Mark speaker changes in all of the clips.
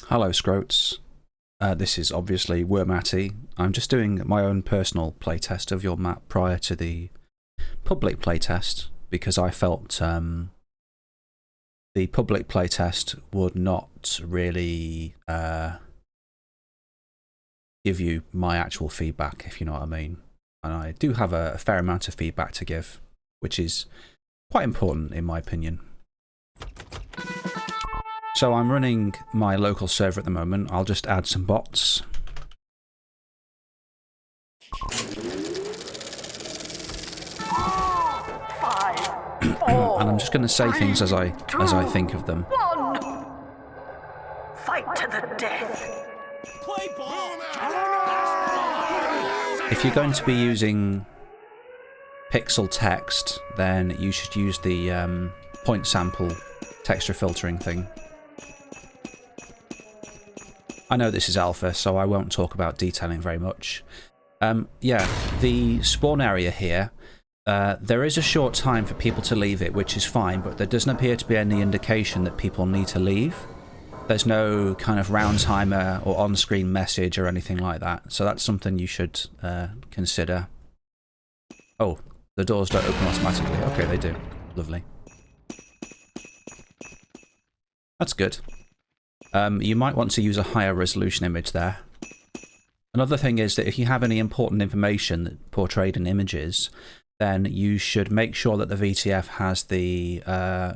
Speaker 1: Hello, Scrotes. This is obviously Wormatty. I'm just doing my own personal playtest of your map prior to the public playtest because I felt the public playtest would not really give you my actual feedback, if you know what I mean. And I do have a fair amount of feedback to give, which is quite important in my opinion. So I'm running my local server at the moment. I'll just add some bots. And I'm just going to say things as I think of them.
Speaker 2: Fight to the death.
Speaker 3: Play ball.
Speaker 1: If you're going to be using pixel text, then you should use the point sample texture filtering thing. I know this is alpha, so I won't talk about detailing very much. Yeah, the spawn area here, there is a short time for people to leave it, which is fine, but there doesn't appear to be any indication that people need to leave. There's no kind of round timer or on-screen message or anything like that, so that's something you should consider. Oh, the doors don't open automatically. Okay, they do. Lovely. That's good. You might want to use a higher resolution image there. Another thing is that if you have any important information portrayed in images, then you should make sure that the VTF has the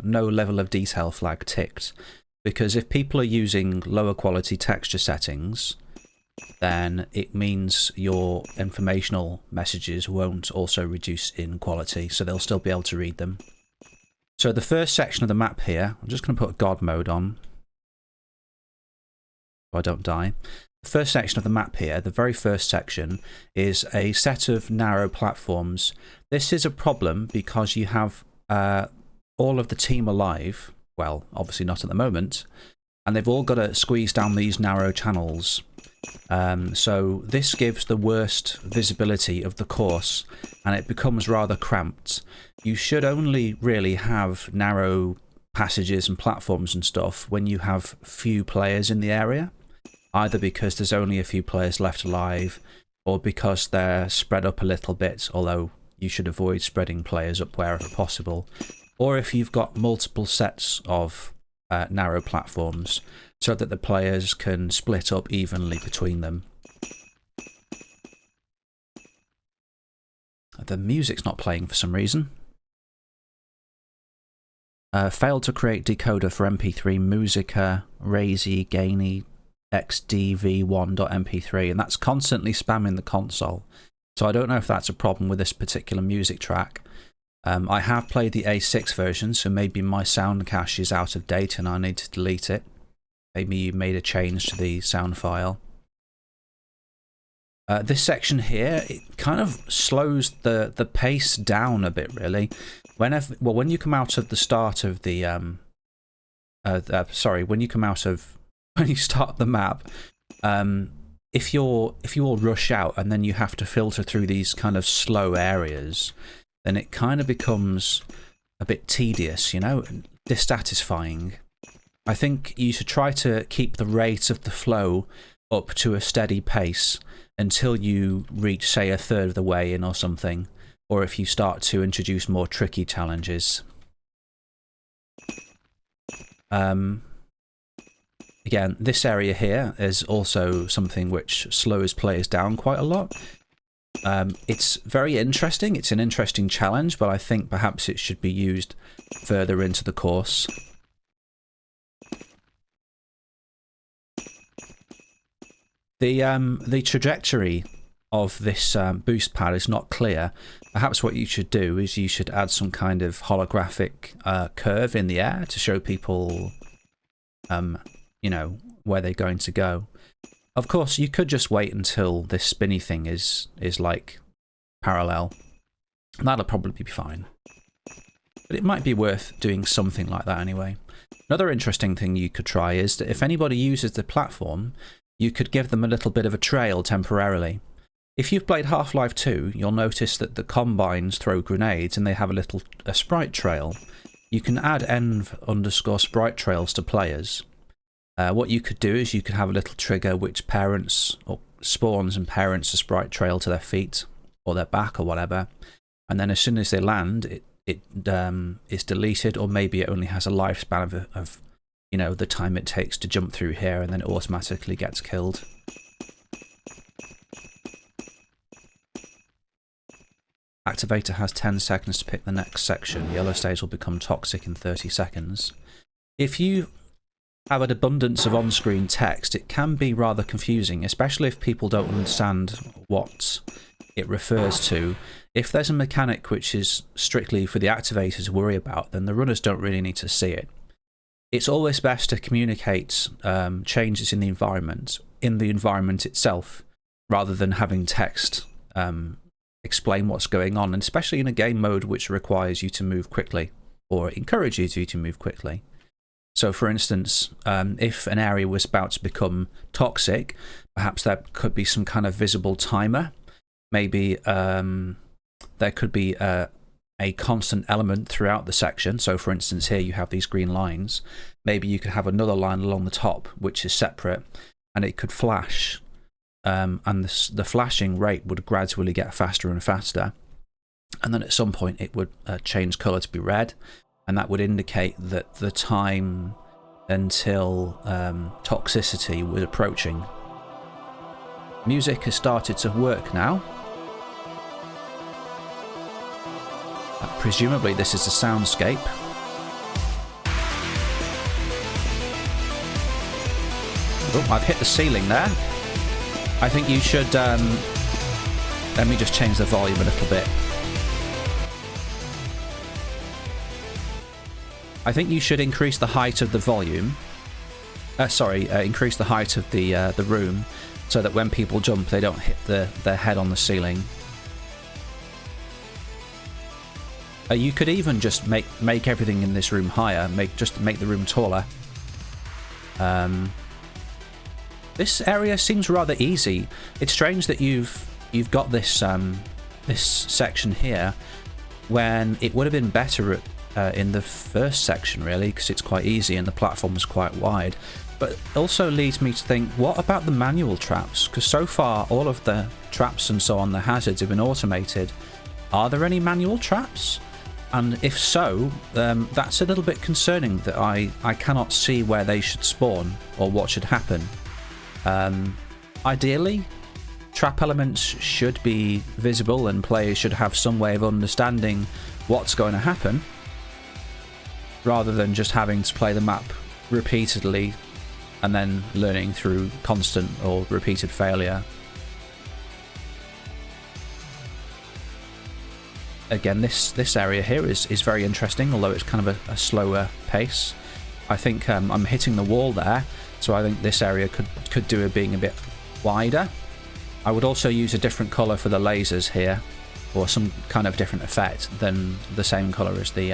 Speaker 1: no level of detail flag ticked. Because if people are using lower quality texture settings, then it means your informational messages won't also reduce in quality, so they'll still be able to read them. So the first section of the map here, I'm just going to put God mode on, so I don't die. The first section of the map here, the very first section, is a set of narrow platforms. This is a problem because you have all of the team alive. Well, obviously not at the moment, and they've all got to squeeze down these narrow channels. So this gives the worst visibility of the course, and it becomes rather cramped. You should only really have narrow passages and platforms and stuff when you have few players in the area, either because there's only a few players left alive, or because they're spread up a little bit, although you should avoid spreading players up wherever possible. Or if you've got multiple sets of narrow platforms so that the players can split up evenly between them. The music's not playing for some reason. Failed to create decoder for MP3 Musica Razy Gainy XDV1.mp3, and that's constantly spamming the console. So I don't know if that's a problem with this particular music track. I have played the A6 version, so maybe my sound cache is out of date and I need to delete it. Maybe you made a change to the sound file. This section here, it kind of slows the pace down a bit, really. When you come out of the start of the when you start the map, if you all rush out and then you have to filter through these kind of slow areas, then it kind of becomes a bit tedious, you know, dissatisfying. I think you should try to keep the rate of the flow up to a steady pace until you reach, say, a third of the way in or something, or if you start to introduce more tricky challenges. Again, this area here is also something which slows players down quite a lot. It's very interesting, it's an interesting challenge, but I think perhaps it should be used further into the course. The trajectory of this boost pad is not clear. Perhaps what you should do is you should add some kind of holographic curve in the air to show people, you know, where they're going to go. Of course, you could just wait until this spinny thing is like parallel. That'll probably be fine. But it might be worth doing something like that anyway. Another interesting thing you could try is that if anybody uses the platform, you could give them a little bit of a trail temporarily. If you've played Half-Life 2, you'll notice that the Combines throw grenades and they have a sprite trail. You can add env_sprite trails to players. What you could do is you could have a little trigger which parents or spawns and parents a sprite trail to their feet or their back or whatever, and then as soon as they land, it is deleted, or maybe it only has a lifespan of you know, the time it takes to jump through here, and then it automatically gets killed. Activator has 10 seconds to pick the next section. Yellow stage will become toxic in 30 seconds. If you have an abundance of on-screen text, it can be rather confusing, especially if people don't understand what it refers to. If there's a mechanic which is strictly for the activator to worry about, then the runners don't really need to see it. It's always best to communicate changes in the environment itself, rather than having text explain what's going on, and especially in a game mode which requires you to move quickly, or encourages you to move quickly. So for instance, if an area was about to become toxic, perhaps there could be some kind of visible timer. Maybe there could be a constant element throughout the section. So for instance, here you have these green lines. Maybe you could have another line along the top which is separate, and it could flash. And the flashing rate would gradually get faster and faster. And then at some point it would change colour to be red, and that would indicate that the time until toxicity was approaching. Music has started to work now. Presumably this is the soundscape. Oh, I've hit the ceiling there. I think you should... let me just change the volume a little bit. I think you should increase the height of the volume. Increase the height of the room, so that when people jump, they don't hit their head on the ceiling. You could even just make everything in this room higher. Just make the room taller. This area seems rather easy. It's strange that you've got this this section here, when it would have been better in the first section, really, because it's quite easy and the platform is quite wide. But it also leads me to think, what about the manual traps? Because so far all of the traps and so on, the hazards, have been automated. Are there any manual traps? And if so, that's a little bit concerning, that I cannot see where they should spawn or what should happen. Ideally, trap elements should be visible and players should have some way of understanding what's going to happen, rather than just having to play the map repeatedly and then learning through constant or repeated failure. Again, this area here is very interesting, although it's kind of a slower pace. I think I'm hitting the wall there, so I think this area could do with being a bit wider. I would also use a different colour for the lasers here, or some kind of different effect than the same colour as the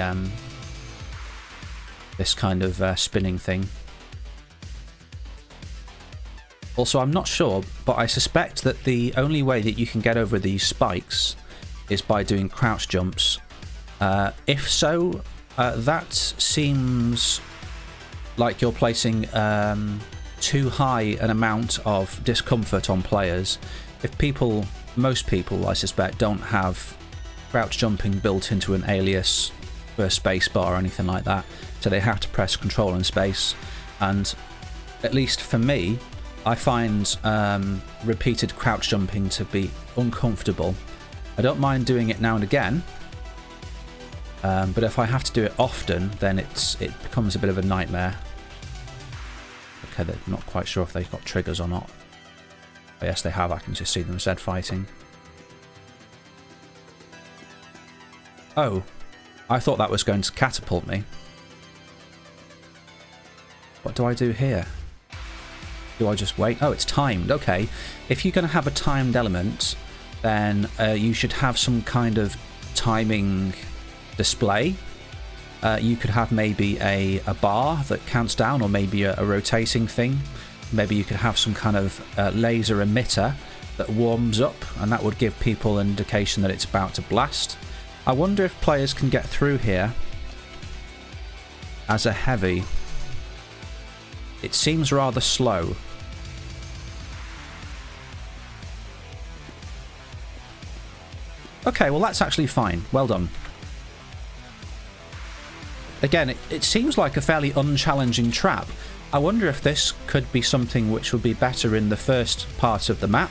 Speaker 1: this kind of spinning thing. Also, I'm not sure, but I suspect that the only way that you can get over these spikes is by doing crouch jumps. If so, that seems like you're placing too high an amount of discomfort on players. If most people, I suspect, don't have crouch jumping built into an alias for a space bar or anything like that, so they have to press control and space. And at least for me, I find repeated crouch jumping to be uncomfortable. I don't mind doing it now and again, but if I have to do it often, then it becomes a bit of a nightmare. Okay, they're not quite sure if they've got triggers or not. But yes, they have. I can just see them Zed fighting. Oh, I thought that was going to catapult me. What do I do here? Do I just wait? Oh, it's timed. Okay. If you're going to have a timed element, then you should have some kind of timing display. You could have maybe a bar that counts down, or maybe a rotating thing. Maybe you could have some kind of laser emitter that warms up, and that would give people an indication that it's about to blast. I wonder if players can get through here as a heavy. It seems rather slow. Okay, well that's actually fine. Well done. Again, it seems like a fairly unchallenging trap. I wonder if this could be something which would be better in the first part of the map.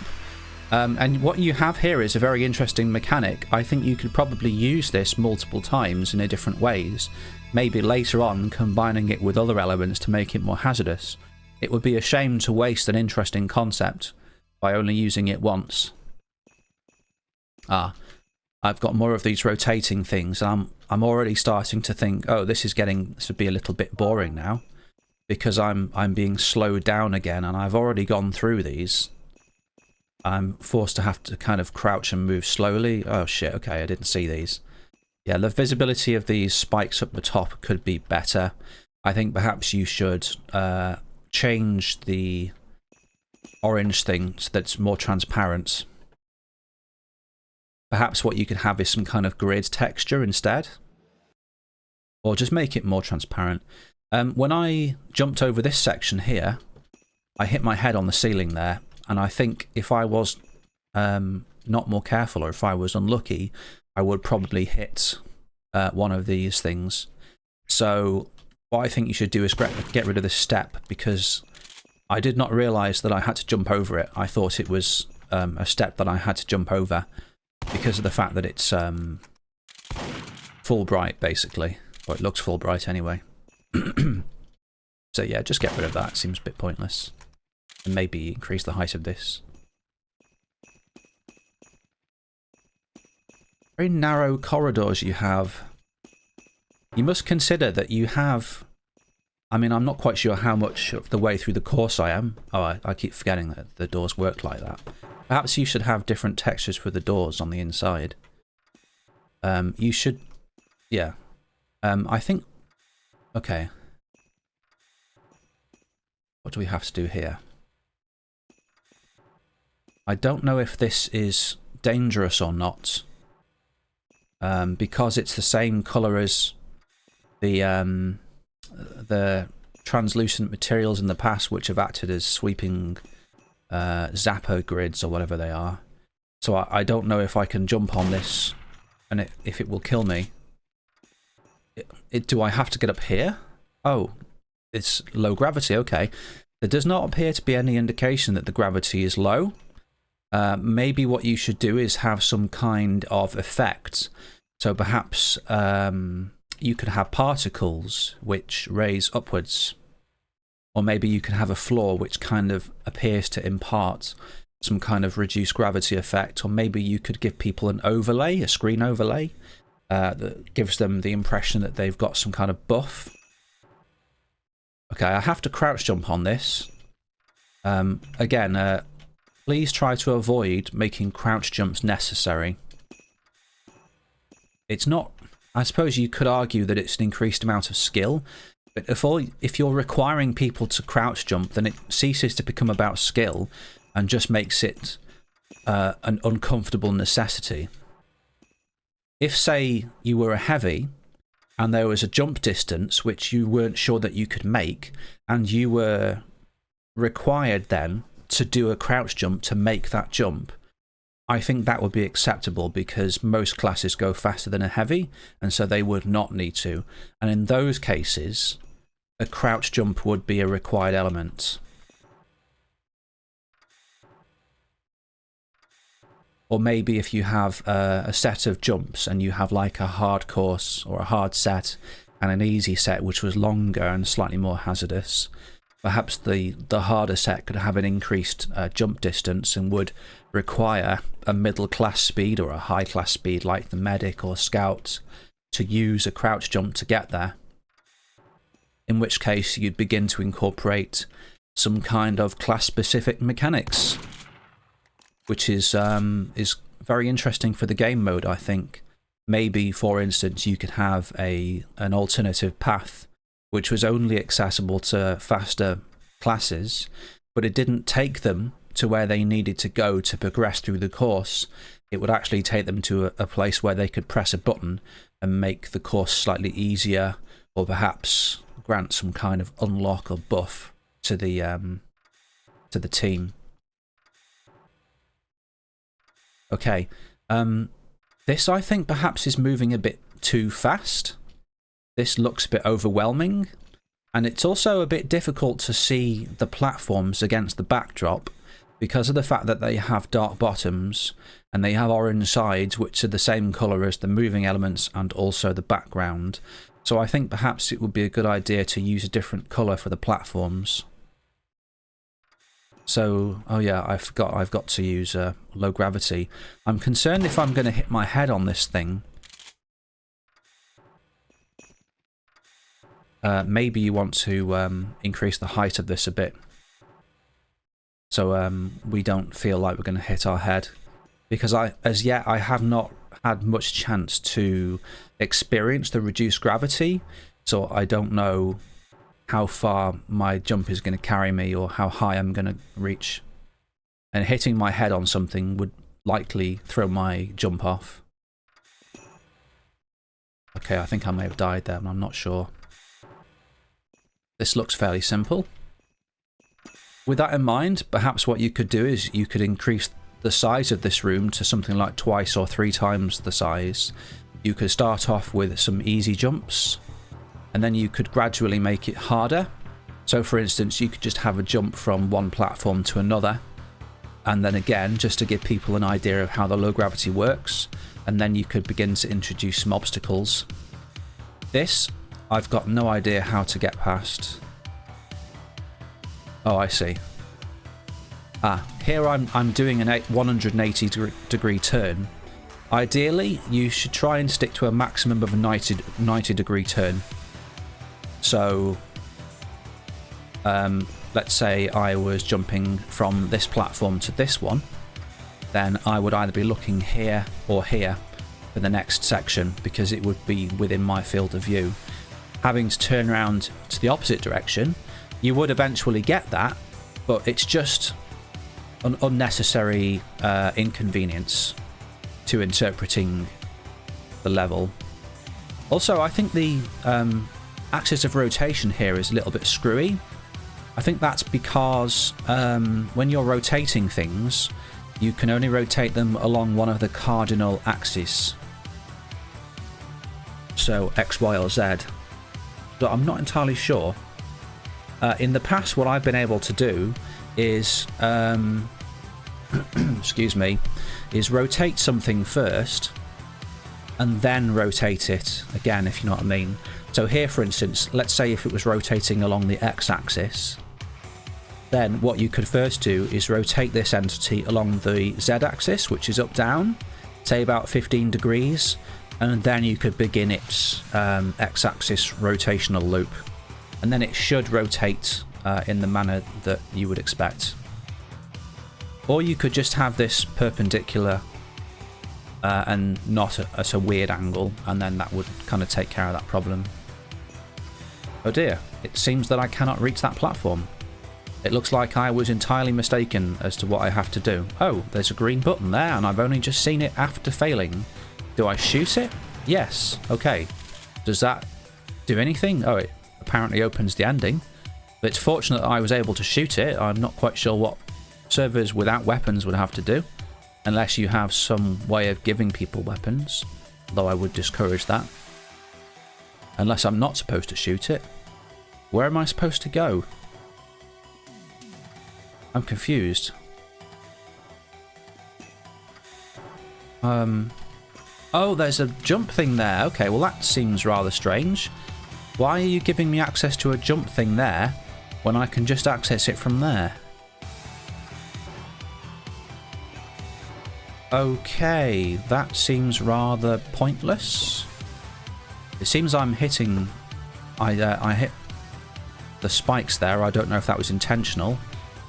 Speaker 1: And what you have here is a very interesting mechanic. I think you could probably use this multiple times in different ways. Maybe later on combining it with other elements to make it more hazardous. It would be a shame to waste an interesting concept by only using it once. Ah, I've got more of these rotating things, and I'm already starting to think, oh, this would be a little bit boring now, because I'm being slowed down again, and I've already gone through these. I'm forced to have to kind of crouch and move slowly. Oh shit, okay, I didn't see these. Yeah, the visibility of these spikes up the top could be better. I think perhaps you should change the orange thing so that's more transparent. Perhaps what you could have is some kind of grid texture instead. Or just make it more transparent. When I jumped over this section here, I hit my head on the ceiling there. And I think if I was not more careful, or if I was unlucky, I would probably hit one of these things. So what I think you should do is get rid of this step, because I did not realise that I had to jump over it. I thought it was a step that I had to jump over because of the fact that it's full bright, basically. Or it looks full bright anyway. So yeah, just get rid of that. It seems a bit pointless. And maybe increase the height of this. Very narrow corridors you have. You must consider that you have... I mean, I'm not quite sure how much of the way through the course I am. Oh, I keep forgetting that the doors work like that. Perhaps you should have different textures for the doors on the inside. You should... Yeah. I think... Okay. What do we have to do here? I don't know if this is dangerous or not, because it's the same colour as the translucent materials in the past, which have acted as sweeping zapper grids or whatever they are. So I don't know if I can jump on this and if it will kill me. Do I have to get up here? Oh, it's low gravity, okay. There does not appear to be any indication that the gravity is low. Maybe what you should do is have some kind of effect. So perhaps you could have particles which raise upwards. Or maybe you could have a floor which kind of appears to impart some kind of reduced gravity effect. Or maybe you could give people an overlay, a screen overlay, that gives them the impression that they've got some kind of buff. Okay, I have to crouch jump on this. Again, please try to avoid making crouch jumps necessary. It's not... I suppose you could argue that it's an increased amount of skill, but if you're requiring people to crouch jump, then it ceases to become about skill and just makes it an uncomfortable necessity. If, say, you were a heavy and there was a jump distance which you weren't sure that you could make, and you were required then to do a crouch jump to make that jump, I think that would be acceptable, because most classes go faster than a heavy, and so they would not need to. And in those cases, a crouch jump would be a required element. Or maybe if you have a set of jumps and you have like a hard course or a hard set and an easy set which was longer and slightly more hazardous, perhaps the harder set could have an increased jump distance and would require a middle class speed or a high class speed like the medic or scout to use a crouch jump to get there. In which case you'd begin to incorporate some kind of class specific mechanics, which is very interesting for the game mode, I think. Maybe, for instance, you could have an alternative path which was only accessible to faster classes, but it didn't take them to where they needed to go to progress through the course. It would actually take them to a place where they could press a button and make the course slightly easier, or perhaps grant some kind of unlock or buff to the team. Okay, this I think perhaps is moving a bit too fast. This looks a bit overwhelming, and it's also a bit difficult to see the platforms against the backdrop because of the fact that they have dark bottoms and they have orange sides, which are the same colour as the moving elements and also the background. So I think perhaps it would be a good idea to use a different colour for the platforms. So, oh yeah, I forgot I've got to use low gravity. I'm concerned if I'm going to hit my head on this thing. Maybe you want to increase the height of this a bit. So we don't feel like we're going to hit our head. Because as yet, I have not had much chance to experience the reduced gravity. So I don't know how far my jump is going to carry me or how high I'm going to reach. And hitting my head on something would likely throw my jump off. Okay, I think I may have died there, but I'm not sure. This looks fairly simple. With that in mind, perhaps what you could do is you could increase the size of this room to something like 2 or 3 times the size. You could start off with some easy jumps, and then you could gradually make it harder. So for instance, you could just have a jump from one platform to another, and then again, just to give people an idea of how the low gravity works, and then you could begin to introduce some obstacles. This, I've got no idea how to get past. Oh, I see. Ah, here I'm doing a 180 degree turn. Ideally, you should try and stick to a maximum of a 90 degree turn. So, let's say I was jumping from this platform to this one, then I would either be looking here or here for the next section because it would be within my field of view. Having to turn around to the opposite direction, you would eventually get that, but it's just an unnecessary inconvenience to interpreting the level. Also, I think the axis of rotation here is a little bit screwy. I think that's because when you're rotating things, you can only rotate them along one of the cardinal axes. So X, Y, or Z. But I'm not entirely sure. In the past, what I've been able to do is, excuse me, is rotate something first and then rotate it again, if you know what I mean. So here, for instance, let's say if it was rotating along the X-axis, then what you could first do is rotate this entity along the Z-axis, which is up-down, say about 15 degrees, and then you could begin its X-axis rotational loop. And then it should rotate in the manner that you would expect. Or you could just have this perpendicular and not at a weird angle, and then that would kind of take care of that problem. Oh dear, it seems that I cannot reach that platform. It looks like I was entirely mistaken as to what I have to do. Oh, there's a green button there, and I've only just seen it after failing. Do I shoot it? Yes. Okay. Does that do anything? Oh, it apparently opens the ending. But it's fortunate that I was able to shoot it. I'm not quite sure what servers without weapons would have to do, unless you have some way of giving people weapons, though I would discourage that. Unless I'm not supposed to shoot it. Where am I supposed to go? I'm confused. Oh, there's a jump thing there. Okay, well that seems rather strange. Why are you giving me access to a jump thing there when I can just access it from there? Okay, that seems rather pointless. It seems I'm hitting... I hit the spikes there. I don't know if that was intentional.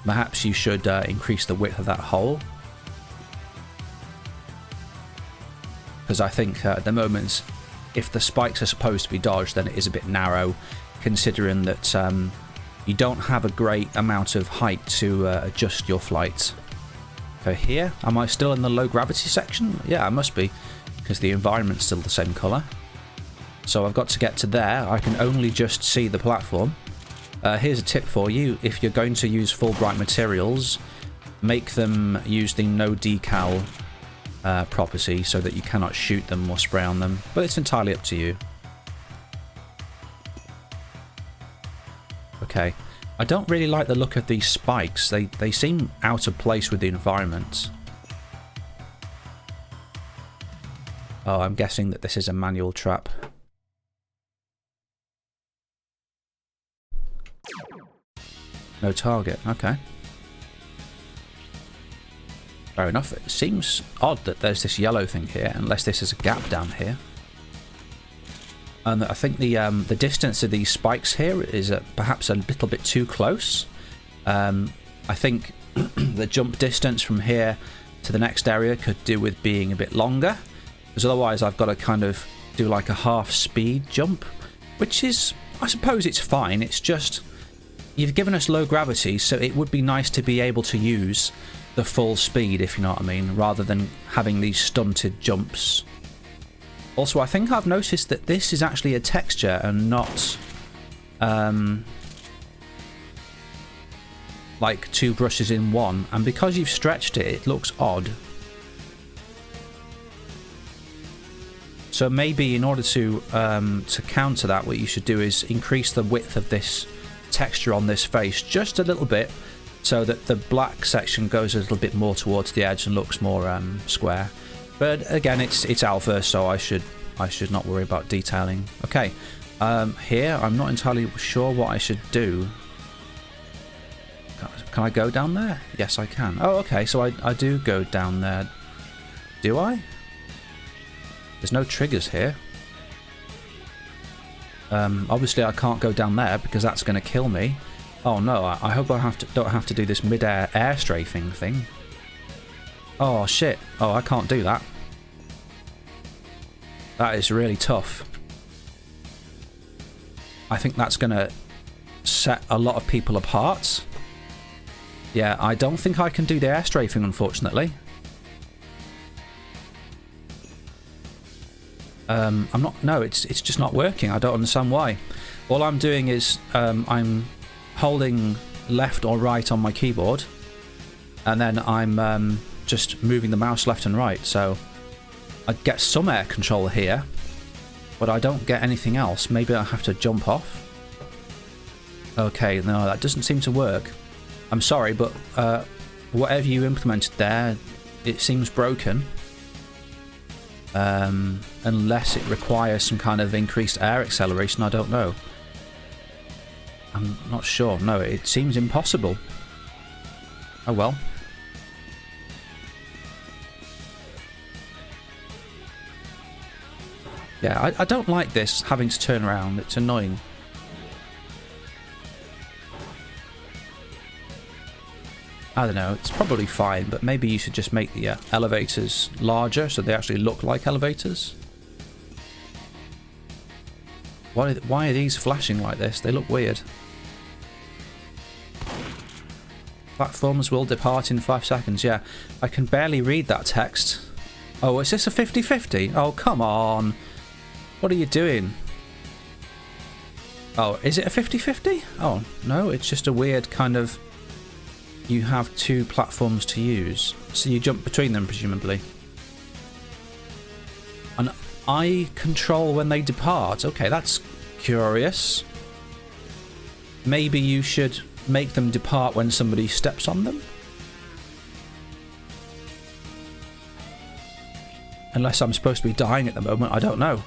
Speaker 1: Perhaps you should increase the width of that hole. Because I think at the moment, if the spikes are supposed to be dodged, then it is a bit narrow, considering that you don't have a great amount of height to adjust your flight. So here, am I still in the low gravity section? Yeah, I must be, because the environment's still the same colour. So I've got to get to there. I can only just see the platform. Here's a tip for you. If you're going to use Fulbright materials, make them use the no decal property so that you cannot shoot them or spray on them. But it's entirely up to you. Okay. I don't really like the look of these spikes. They seem out of place with the environment. Oh, I'm guessing that this is a manual trap. No target. Okay. Fair enough. It seems odd that there's this yellow thing here, unless this is a gap down here. And I think the distance of these spikes here is perhaps a little bit too close. I think the jump distance from here to the next area could do with being a bit longer, because otherwise I've got to kind of do like a half speed jump, which is, I suppose it's fine. It's just, you've given us low gravity, so it would be nice to be able to use the full speed, if you know what I mean, rather than having these stunted jumps. Also, I think I've noticed that this is actually a texture and not like two brushes in one, and because you've stretched it, it looks odd. So maybe in order to counter that, what you should do is increase the width of this texture on this face just a little bit, so that the black section goes a little bit more towards the edge and looks more square. But again, it's alpha, so I should not worry about detailing. Okay, here I'm not entirely sure what I should do. Can I go down there? Yes, I can. Oh, okay, so I do go down there. Do I? There's no triggers here. Obviously I can't go down there because that's going to kill me. Oh no, I hope I don't have to do this mid-air air strafing thing. Oh shit. Oh, I can't do that. That is really tough. I think that's going to set a lot of people apart. Yeah, I don't think I can do the air strafing, unfortunately. It's just not working. I don't understand why. All I'm doing is I'm holding left or right on my keyboard, and then I'm just moving the mouse left and right, so I get some air control here, but I don't get anything else. Maybe I have to jump off. Okay, no, that doesn't seem to work. I'm sorry, but whatever you implemented there, it seems broken. Unless it requires some kind of increased air acceleration, I don't know. I'm not sure. No, it seems impossible. Oh well. Yeah, I don't like this, having to turn around. It's annoying. I don't know, it's probably fine, but maybe you should just make the elevators larger so they actually look like elevators. Why are these flashing like this? They look weird. Platforms will depart in 5 seconds. Yeah, I can barely read that text. Oh, is this a 50-50? Oh, come on. What are you doing? Oh, is it a 50-50? Oh, no, it's just a weird kind of... You have 2 platforms to use, so you jump between them, presumably. And I control when they depart. Okay, that's curious. Maybe you should make them depart when somebody steps on them? Unless I'm supposed to be dying at the moment, I don't know.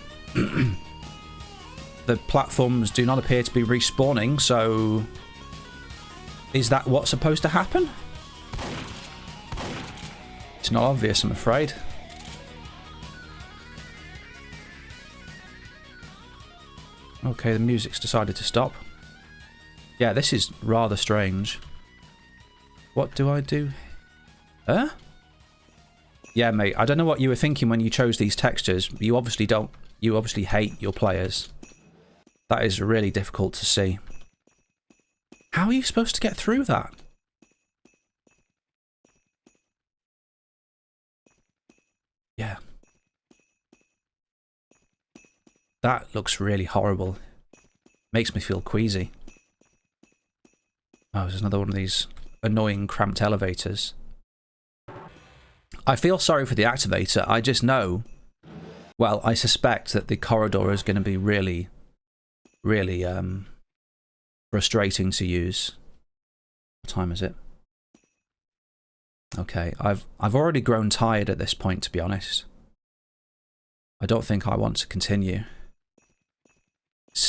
Speaker 1: The platforms do not appear to be respawning, so... Is that what's supposed to happen? It's not obvious, I'm afraid. Okay, the music's decided to stop. Yeah, this is rather strange. What do I do? Huh? Yeah, mate, I don't know what you were thinking when you chose these textures. You obviously don't. You obviously hate your players. That is really difficult to see. How are you supposed to get through that? Yeah. That looks really horrible. Makes me feel queasy. Oh, there's another one of these annoying cramped elevators. I feel sorry for the activator. I just know, well, I suspect that the corridor is going to be really, really frustrating to use. What time is it? Okay, I've already grown tired at this point, to be honest. I don't think I want to continue.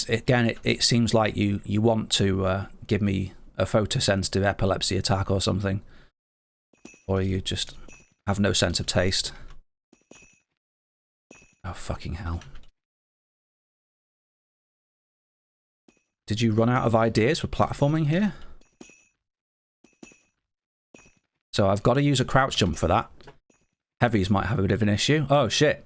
Speaker 1: Again, it seems like you want to give me a photosensitive epilepsy attack or something. Or you just have no sense of taste. Oh, fucking hell. Did you run out of ideas for platforming here? So I've got to use a crouch jump for that. Heavies might have a bit of an issue. Oh, shit.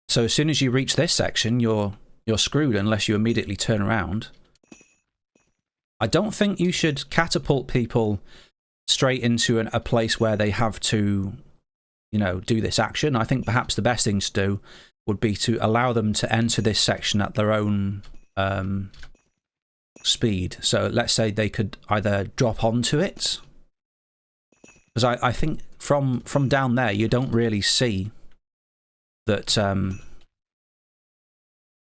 Speaker 1: So as soon as you reach this section, you're screwed unless you immediately turn around. I don't think you should catapult people straight into a place where they have to, you know, do this action. I think perhaps the best thing to do would be to allow them to enter this section at their own speed. So let's say they could either drop onto it, because I think from down there you don't really see that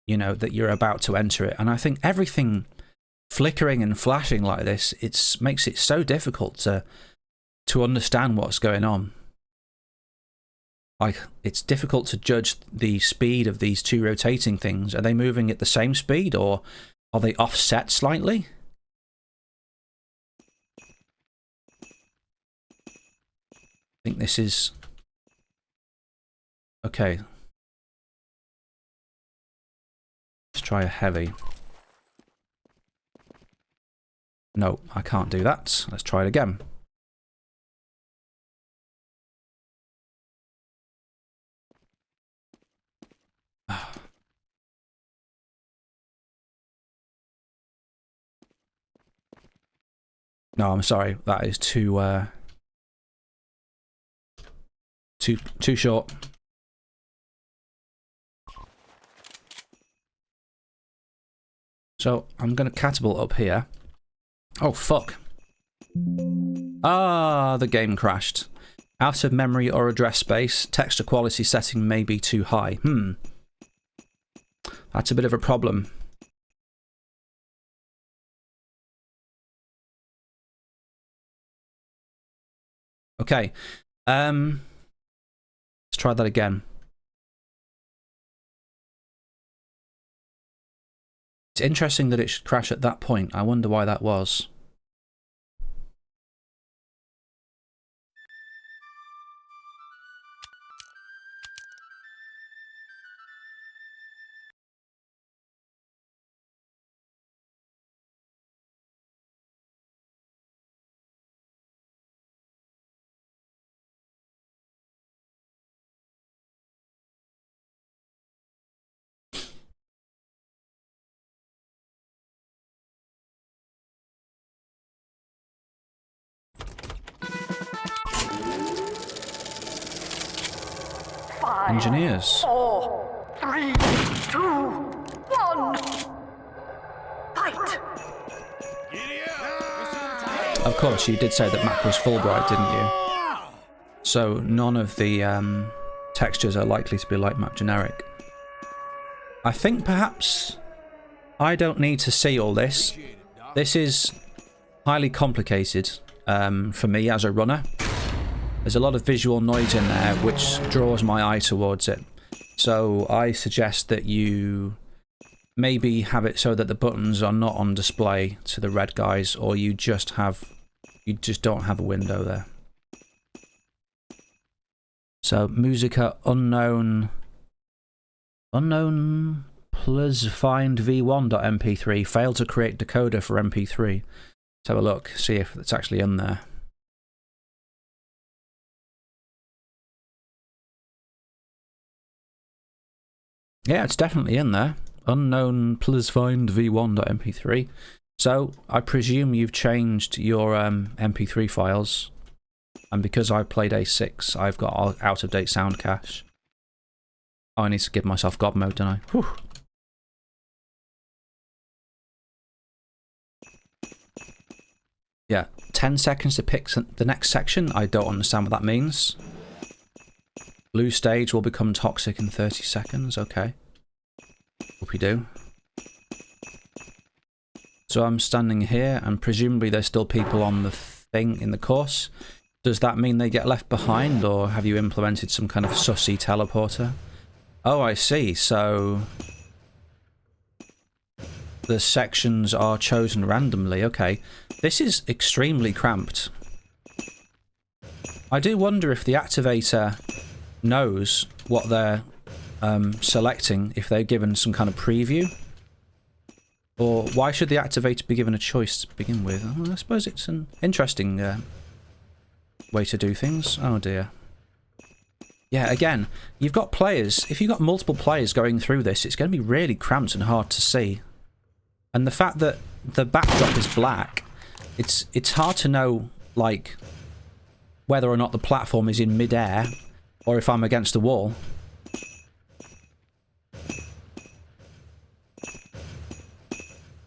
Speaker 1: you know, that you're about to enter it. And I think everything flickering and flashing like this, makes it so difficult to understand what's going on. Like, it's difficult to judge the speed of these two rotating things. Are they moving at the same speed, or are they offset slightly? I think this is... Okay. Let's try a heavy. No, I can't do that. Let's try it again. No, I'm sorry. That is too short. So I'm going to catapult up here. Oh, fuck. Ah, the game crashed. Out of memory or address space. Texture quality setting may be too high. That's a bit of a problem. Okay. Let's try that again. It's interesting that it should crash at that point. I wonder why that was. Engineers.
Speaker 2: 4, 3, 2, 1. Fight!
Speaker 1: Of course, you did say that map was Fulbright, didn't you? So none of the textures are likely to be like map generic. I think perhaps I don't need to see all this. This is highly complicated for me as a runner. There's a lot of visual noise in there which draws my eye towards it. So I suggest that you maybe have it so that the buttons are not on display to the red guys, or you just don't have a window there. So Musica unknown plus find v1.mp3 failed to create decoder for mp3. Let's have a look, see if it's actually in there. Yeah, it's definitely in there. Unknown plus find v1.mp3. So I presume you've changed your mp3 files, and because I played A6, I've got out of date sound cache. Oh, I need to give myself God mode, don't I? Whew. Yeah, 10 seconds to pick the next section. I don't understand what that means. Blue stage will become toxic in 30 seconds. Okay. Hope we do. So I'm standing here, and presumably there's still people on the thing in the course. Does that mean they get left behind, or have you implemented some kind of sussy teleporter? Oh, I see. So the sections are chosen randomly. Okay. This is extremely cramped. I do wonder if the activator knows what they're selecting, if they're given some kind of preview. Or why should the activator be given a choice to begin with? Well, I suppose it's an interesting way to do things. Oh dear. Yeah, again, you've got players. If you've got multiple players going through this, it's going to be really cramped and hard to see. And the fact that the backdrop is black, it's hard to know, like, whether or not the platform is in mid-air or if I'm against the wall.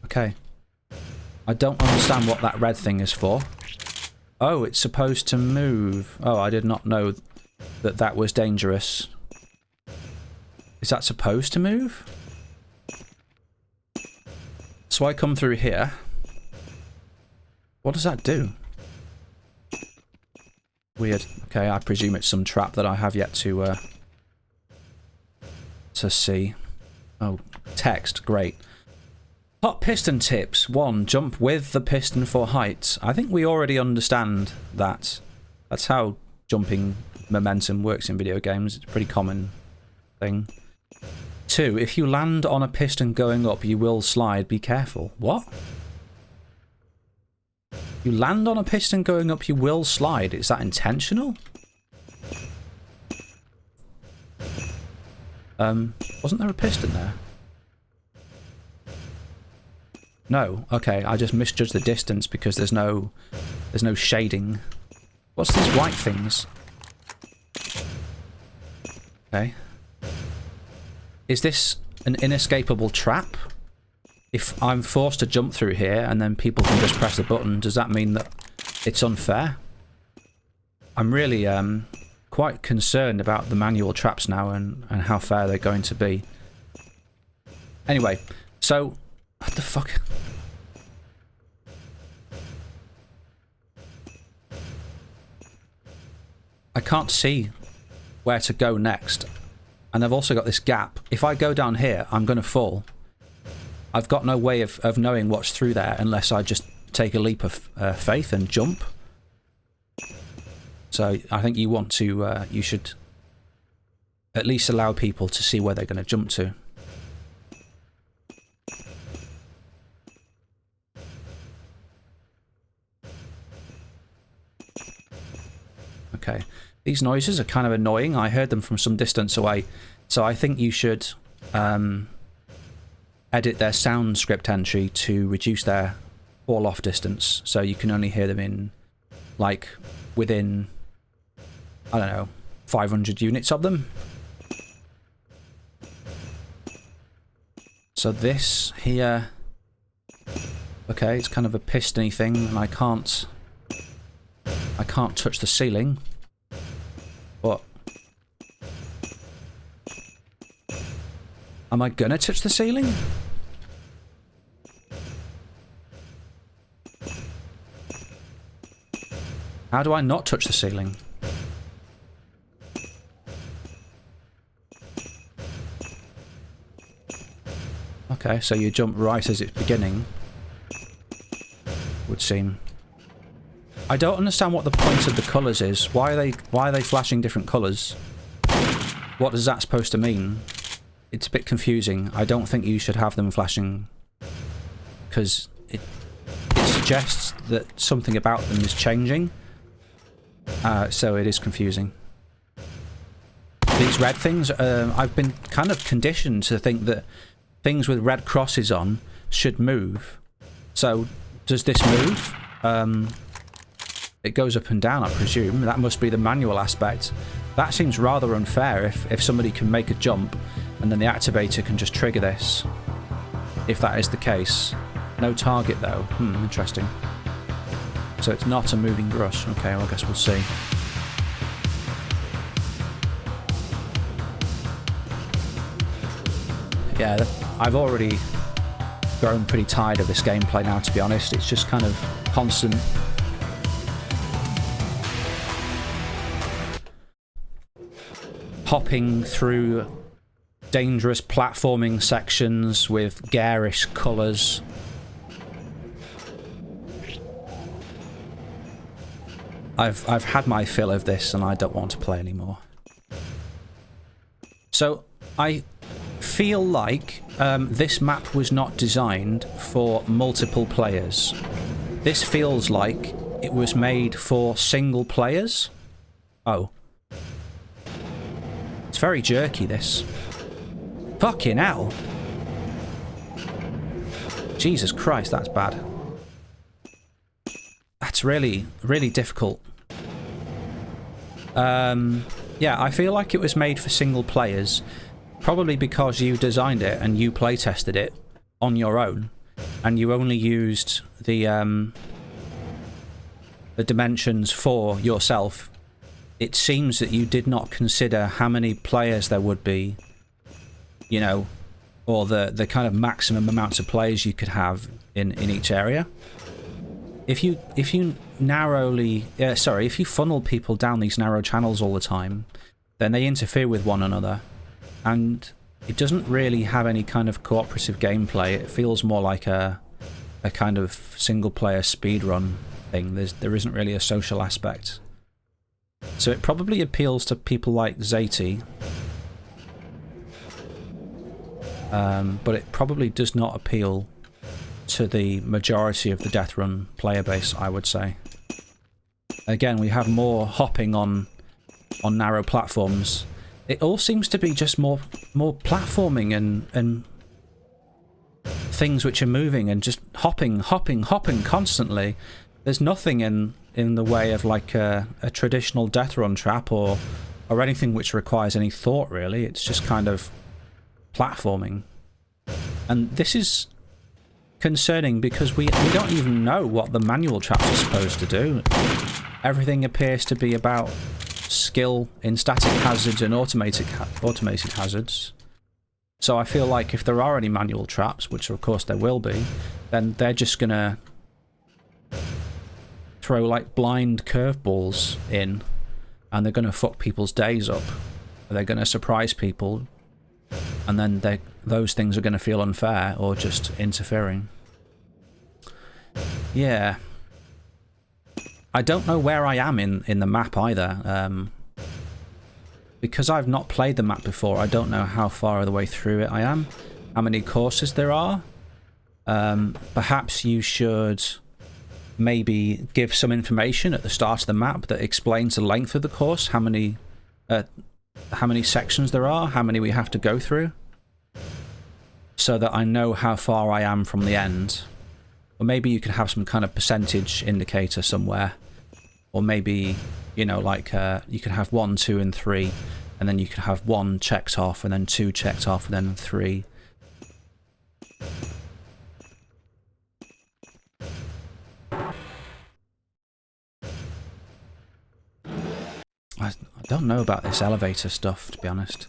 Speaker 1: Okay. I don't understand what that red thing is for. Oh, it's supposed to move. Oh, I did not know that that was dangerous. Is that supposed to move? So I come through here. What does that do? Weird. Okay, I presume it's some trap that I have yet to see. Oh, text. Great. Hot piston tips. 1. Jump with the piston for height. I think we already understand that. That's how jumping momentum works in video games. It's a pretty common thing. 2. If you land on a piston going up, you will slide. Be careful. What? You land on a piston going up, you will slide. Is that intentional? Wasn't there a piston there? No. Okay, I just misjudged the distance because there's no shading. What's these white things? Okay. Is this an inescapable trap? If I'm forced to jump through here and then people can just press the button, does that mean that it's unfair? I'm really quite concerned about the manual traps now and how fair they're going to be. Anyway, so... What the fuck? I can't see where to go next. And I've also got this gap. If I go down here, I'm going to fall. I've got no way of knowing what's through there unless I just take a leap of faith and jump. So I think you want to, you should at least allow people to see where they're going to jump to. Okay, these noises are kind of annoying. I heard them from some distance away, so I think you should edit their sound script entry to reduce their fall-off distance, so you can only hear them in, like, within, I don't know, 500 units of them. So this here, okay, it's kind of a pistony thing, and I can't touch the ceiling. But am I gonna touch the ceiling? How do I not touch the ceiling? Okay, so you jump right as it's beginning. Would seem. I don't understand what the point of the colours is. Why are they flashing different colours? What is that supposed to mean? It's a bit confusing. I don't think you should have them flashing, because it suggests that something about them is changing. So it is confusing. These red things, I've been kind of conditioned to think that things with red crosses on should move. So does this move? It goes up and down, I presume. That must be the manual aspect. That seems rather unfair if somebody can make a jump and then the activator can just trigger this. If that is the case. No target though. Interesting. So it's not a moving brush. Okay, well, I guess we'll see. Yeah, I've already grown pretty tired of this gameplay now, to be honest. It's just kind of constant hopping through dangerous platforming sections with garish colours. I've had my fill of this and I don't want to play anymore. So I feel like this map was not designed for multiple players. This feels like it was made for single players. Oh. It's very jerky, this. Fucking hell. Jesus Christ, that's bad. That's really, really difficult. Yeah, I feel like it was made for single players. Probably because you designed it and you playtested it on your own. And you only used the dimensions for yourself. It seems that you did not consider how many players there would be, you know, or the kind of maximum amounts of players you could have in each area. If you funnel people down these narrow channels all the time, then they interfere with one another, and it doesn't really have any kind of cooperative gameplay. It feels more like a kind of single-player speedrun thing. There isn't really a social aspect. So it probably appeals to people like Zati, but it probably does not appeal to the majority of the Deathrun player base, I would say. Again, we have more hopping on narrow platforms. It all seems to be just more platforming and things which are moving and just hopping constantly. There's nothing in the way of like a traditional Deathrun trap or anything which requires any thought, really. It's just kind of platforming. And this is concerning because we don't even know what the manual traps are supposed to do. Everything appears to be about skill in static hazards and automated hazards. So I feel like if there are any manual traps, which of course there will be, then they're just gonna throw like blind curveballs in, and they're gonna fuck people's days up. They're gonna surprise people, and then those things are gonna feel unfair or just interfering. Yeah. I don't know where I am in the map either. Because I've not played the map before, I don't know how far of the way through it I am, how many courses there are. Perhaps you should maybe give some information at the start of the map that explains the length of the course, how many sections there are, how many we have to go through, so that I know how far I am from the end. Or maybe you could have some kind of percentage indicator somewhere. Or maybe, you know, like you could have 1, 2, and 3, and then you could have 1 checked off, and then 2 checked off, and then 3. I don't know about this elevator stuff, to be honest.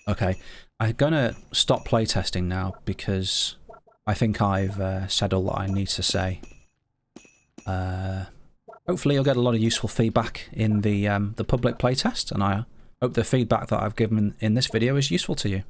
Speaker 1: Okay, I'm gonna stop playtesting now because I think I've said all that I need to say. Hopefully you'll get a lot of useful feedback in the public playtest, and I hope the feedback that I've given in this video is useful to you.